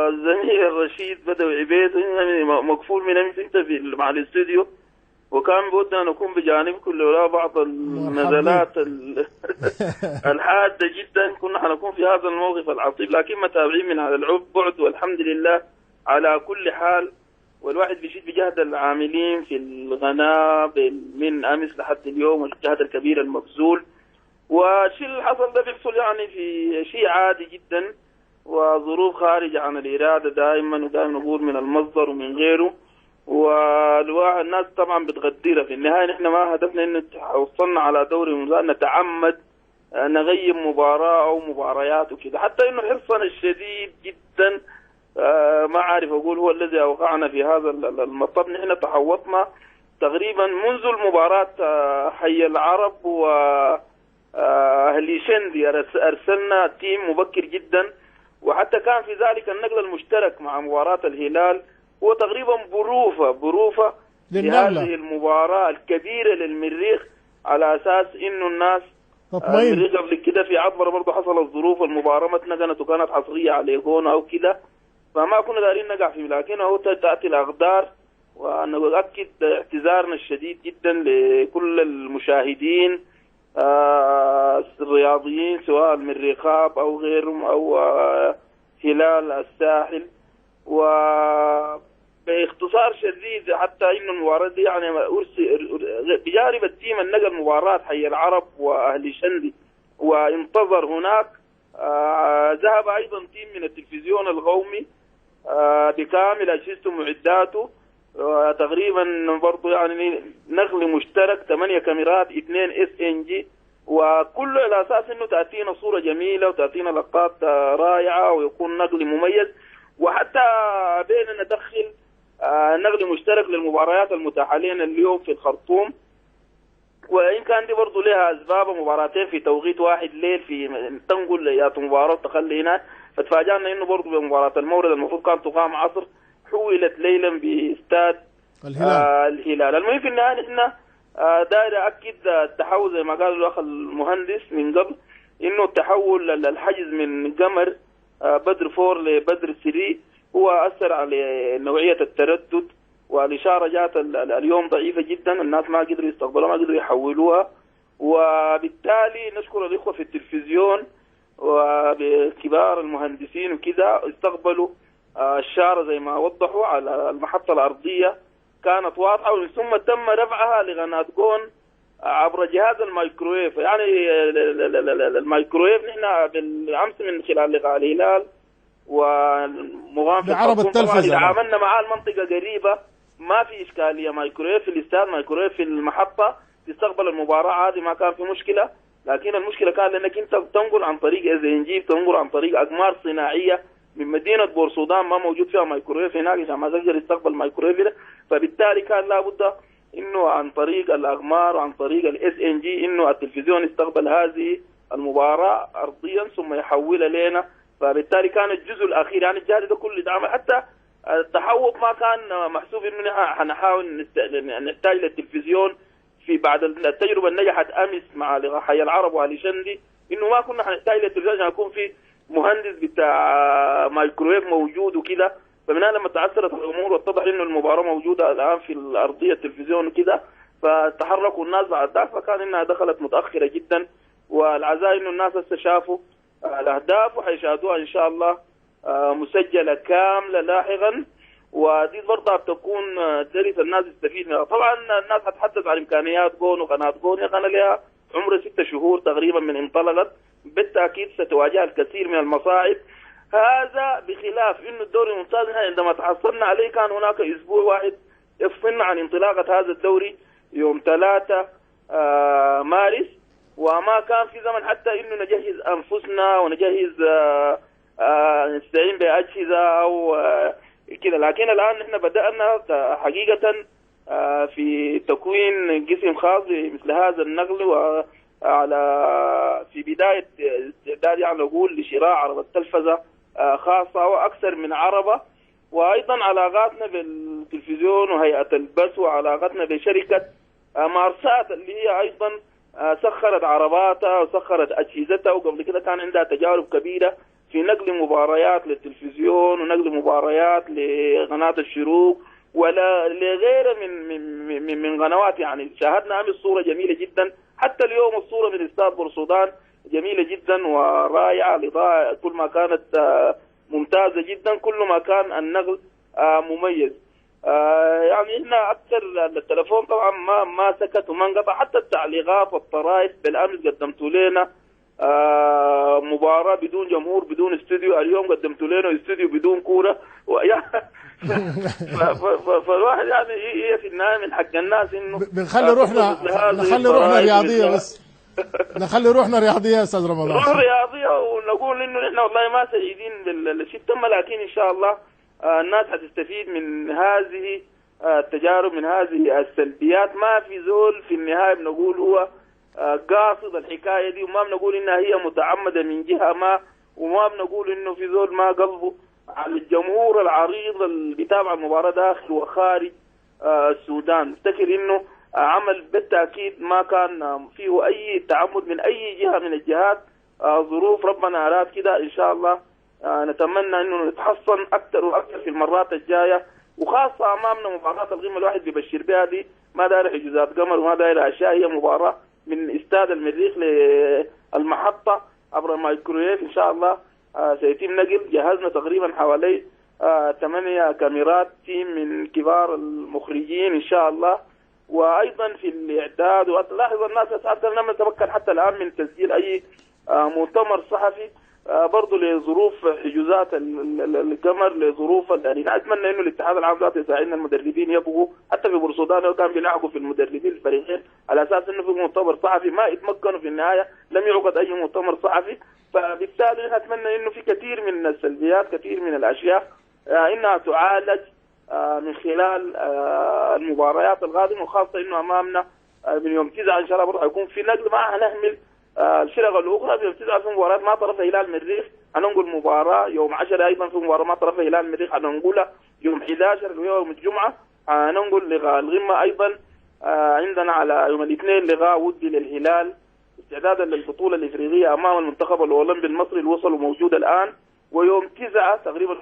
الزميل رشيد بدوي عبيد يعني مقفول من امس انت في مع الاستوديو، وكان بودنا نكون بجانبكم لولا بعض النزلات الحادة جدا كنا حنكون في هذا الموقف العصيب، لكن متابعين من على البعد والحمد لله على كل حال. والواحد بيشيد بجهد العاملين في الغناء من امس لحد اليوم، والجهد الكبير المبذول. والشيء اللي حصل ده بيحصل يعني في شيء عادي جدا، وظروف خارجة عن الإرادة دائما، ودائما نقول من المصدر ومن غيره. والناس طبعا بتقدرها. في النهاية نحن ما هدفنا إن وصلنا على دوري نتعمد نغيم مباراة أو مباريات وكذا، حتى إنه حرصنا الشديد جدا ما عارف أقول هو الذي أوقعنا في هذا المطب. نحن تحوطنا تقريبا منذ المباراة حي العرب و أهلي شندي أرسلنا تيم مبكر جدا، وحتى كان في ذلك النقل المشترك مع مباراة الهلال هو تقريبا بروفة لهذه المباراة الكبيرة للمريخ، على أساس إنه الناس المريخ قبل كده في عطبرة برضه حصلت ظروف المباراة ما اتنقلت وكانت حصرية على هنا أو كده، فما كنا دارين نقع فيه. لكن هو تأتي الأقدار، ونؤكد اعتذارنا الشديد جدا لكل المشاهدين الرياضيين سواء المريخاب أو غيرهم أو هلال الساحل. وباختصار شديد حتى إنه المباراة دي يعني بجانب التيم النقل مباراة حي العرب وأهلي شندي وانتظر هناك، ذهب أيضا تيم من التلفزيون القومي بكامل أجهزته ومعداته، تقريبا برضه يعني نقل مشترك 8 كاميرات 2 SNG، وكله على اساس انه تاتينا صوره جميله وتاتينا لقطات رائعه ويكون نقل مميز. وحتى بيننا ندخل نقل مشترك للمباريات المتاحه لنا اليوم في الخرطوم، وان كان دي برضه لها اسباب، مباراتين في توقيت واحد ليل في تنقل يا مباراه تخلي هناك، فتفاجأنا انه برضه بمباراه المورد المفروض كانت تقام عصر حولت ليلا باستاد الهلال. المهم في النهايه نحن داير أكد التحول زي ما قال الأخ المهندس من قبل، إنه التحول الحجز من قمر بدر 4 لبدر 3 هو أثر على نوعية التردد، والإشارة جات اليوم ضعيفة جدا، الناس ما قدروا يستقبلوها ما قدروا يحولوها، وبالتالي نشكر الإخوة في التلفزيون وبكبار المهندسين وكذا استقبلوا الشارة زي ما وضحوا على المحطة الأرضية كانت واضحة، ثم تم رفعها لقناة جون عبر جهاز الميكروويف. يعني الميكروويف نحن بالأمس من خلال لقاء الهلال ومغام في عرب التلفزة عملنا معاه المنطقة قريبة، ما في إشكالية، ميكروويف في الاستاد ميكروويف في المحطة تستقبل المباراة عادي، ما كان في مشكلة. لكن المشكلة كان لأنك أنت تنقل عن طريق إزنجيب، تنقل عن طريق أقمار صناعية من مدينة بورسودان ما موجود فيها ميكروويف هناك عشان ما تقدر يستقبل ميكروويف، فبالتالي كان لابد انه عن طريق الاقمار وعن طريق SNG انه التلفزيون يستقبل هذه المباراة ارضيا ثم يحولها لنا، فبالتالي كان الجزء الاخير يعني الجهاز ده كله يتعمل، حتى التحوط ما كان محسوب انه حنحاول نحتاج للتلفزيون في بعد التجربة اللي نجحت امس مع حي العرب واهلي شندي، انه ما كنا حنحتاج للتلفزيون عشان يكون في مهندس بتاع مايكروويف موجود وكده. فمن هنا لما تعثرت الامور واتضح انه المباراه موجوده الان في الارضيه التلفزيون وكده، فتحركوا الناس بعد ذاك، فكان انها دخلت متاخره جدا. والعزاء انه الناس هسه شافوا الاهداف وحيشاهدوها ان شاء الله مسجله كامله لاحقا، ودي برضه بتكون درس الناس يستفيد منها. طبعا الناس هتحدث عن امكانيات جون وقناه جون، يا قناه لها عمر 6 شهور تقريبا من انطلقت، بالتاكيد ستواجه الكثير من المصاعب. هذا بخلاف انه الدوري الممتاز عندما تحصلنا عليه كان هناك اسبوع واحد يفصلنا عن انطلاقه هذا الدوري يوم 3 مارس، وما كان في زمن حتى انه نجهز انفسنا ونجهز نستعين باجهزه او كده. لكن الان نحن بدانا حقيقه في تكوين قسم خاص مثل هذا النقل، وعلى في بدايه استعداد يعني نقول لشراء عربة التلفزه خاصة وأكثر من عربة، وأيضا علاقاتنا بالتلفزيون وهيئة البث وعلاقاتنا بشركة مارسات اللي هي أيضا سخرت عرباتها وسخرت أجهزتها، وقبل كده كان عندها تجارب كبيرة في نقل مباريات للتلفزيون ونقل مباريات لقناة الشروق ولا لغيره من قنوات. يعني شاهدنا امس صورة جميلة جدا، حتى اليوم الصورة من استاد بورسودان جميلة جدا ورائعة، الإضاءة كل ما كانت ممتازة جدا، كل ما كان النقل مميز. يعني إحنا أكثر التلفون طبعا ما سكت وما انقطع، حتى التعليقات والطرائف بالأمس قدمتوا لنا مباراة بدون جمهور بدون استوديو، اليوم قدمتوا لنا استوديو بدون كورة فالواحد يعني هي في النهاية من حق الناس إنه بنخلي روحنا رياضية بس نخلي روحنا رياضية يا أستاذ رمضان، روح رياضية، ونقول إنه نحن والله ما سعيدين بالشيء تم، لكن إن شاء الله الناس هتستفيد من هذه التجارب، من هذه السلبيات. ما في زول في النهاية بنقول هو قاصد الحكاية دي، وما بنقول إنها هي متعمدة من جهة ما، وما بنقول إنه في زول ما قلبه على الجمهور العريض اللي بيتابع المباراة داخل وخارج السودان. افتكر إنه عمل بالتأكيد ما كان فيه أي تعمد من أي جهة من الجهات، ظروف ربنا أراد كده. إن شاء الله نتمنى إنه نتحسن أكثر وأكثر في المرات الجاية، وخاصة أمامنا مباراة القمة الواحد بيبشر بها دي، ما داير حجوزات قمر وما داير أشياء، هي مباراة من استاد المريخ للمحطة عبر الميكرويف. إن شاء الله سيتم نقل، جهزنا تقريبا حوالي 8 كاميرات، تيم من كبار المخرجين إن شاء الله، وأيضا في الإعداد. ولاحظ الناس حتى لم نتمكن حتى الآن من تسجيل أي مؤتمر صحفي برضه لظروف حجوزات القمر، لظروف يعني أتمنى إنه الاتحاد العام ذاته يساعدنا، المدربين يبغوا حتى في بورسودان كان بيلعبوا في المدربين الفريقين على أساس إنه في مؤتمر صحفي، ما يتمكنوا في النهاية، لم يعقد أي مؤتمر صحفي. فبالتالي أتمنى إنه في كثير من السلبيات، كثير من الأشياء إنها تعالج من خلال المباريات القادمة، وخاصة إنه أمامنا من يوم 9 إن شاء الله برضه حيكون في نقل، ما هنهمل الفرق الأخرى. في يوم 9 في مباراة ما طرف هلال المريخ هننقل مباراة، يوم 10 أيضا في مباراة ما طرف هلال المريخ هننقلها، يوم 11 يوم الجمعة هننقل لقاء القمة أيضا. عندنا على يوم الاثنين لقاء ودي للهلال استعدادا للبطولة الإفريقية أمام المنتخب الأولمبي المصري اللي وصل وموجود الآن، ويوم 9 تقريبا